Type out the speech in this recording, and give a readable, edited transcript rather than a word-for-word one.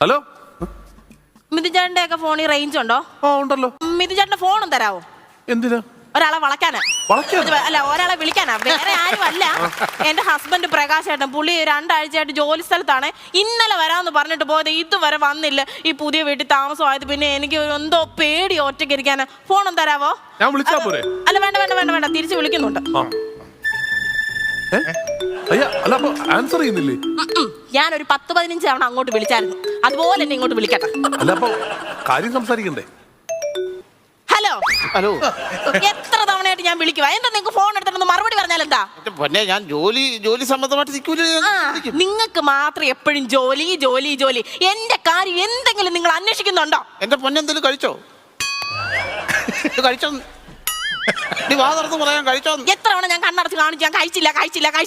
Hello, മിഥുചേട്ടന്റെ ഒക്കെ ഫോണിൽ range ഉണ്ടോ? ഉണ്ടല്ലോ. മിഥുചേട്ടന്റെ ഫോണും തരാവോ? എന്തിനാ? ഒരാളെ വളയ്ക്കാനാ. അല്ല, ഒരാളെ വിളിക്കാനാ, വേറെ ആരും അല്ല. എന്റെ ഹസ്ബൻഡ് പ്രകാശ് ഏട്ടൻ, പുള്ളി 2 ആഴ്ചയായിട്ട് ജോലി സ്ഥലത്താണ്. ഇന്നലെ വരാമെന്ന് പറഞ്ഞിട്ട് പോയത്, ഇതുവരെ വന്നില്ല. ഈ പുതിയ വീട്ടിൽ താമസമായത് പിന്നെ എനിക്ക് എന്തോ പേടി ഒറ്റയ്ക്ക് ഇരിക്കാനാ. ഫോണും തരാവോ? ഞാൻ വിളിച്ചാ പോരെ? അല്ല, വേണ്ട വേണ്ട വേണ്ട വേണ്ട, തിരിച്ച് വിളിക്കുന്നുണ്ട്. അല്ല, അപ്പൊ ആൻസർ ചെയ്യുന്നില്ലേ? ഞാനൊരു 10-15 തവണ അങ്ങോട്ട് വിളിച്ചായിരുന്നു, അതുപോലെ എന്നെ ഇങ്ങോട്ട് വിളിക്കട്ടെ. അല്ല, അപ്പൊ കാര്യം സംസാരിക്കണ്ടേ? ഹലോ ഹലോ, എത്ര തവണയായിട്ട് ഞാൻ വിളിക്കുക? എന്താ നിങ്ങൾക്ക് ഫോൺ എടുത്തിട്ട് മറുപടി പറഞ്ഞാൽ എന്താ? പിന്നെ ഞാൻ ജോലി സംബന്ധമായിട്ട് നിങ്ങൾക്ക് മാത്രം എപ്പോഴും ജോലി ജോലി ജോലി. എന്റെ കാര്യം എന്തെങ്കിലും നിങ്ങൾ അന്വേഷിക്കുന്നുണ്ടോ? എന്റെ പൊന്നെന്തെങ്കിലും കഴിച്ചോ? കഴിച്ചോ? നീ വാ തുറന്ന് പറയാൻ കഴിച്ചോ? എത്ര തവണ ഞാൻ കണ്ണടച്ച് കാണിച്ചു, ഞാൻ കഴിച്ചില്ല കഴിച്ചില്ല കഴിച്ചില്ല.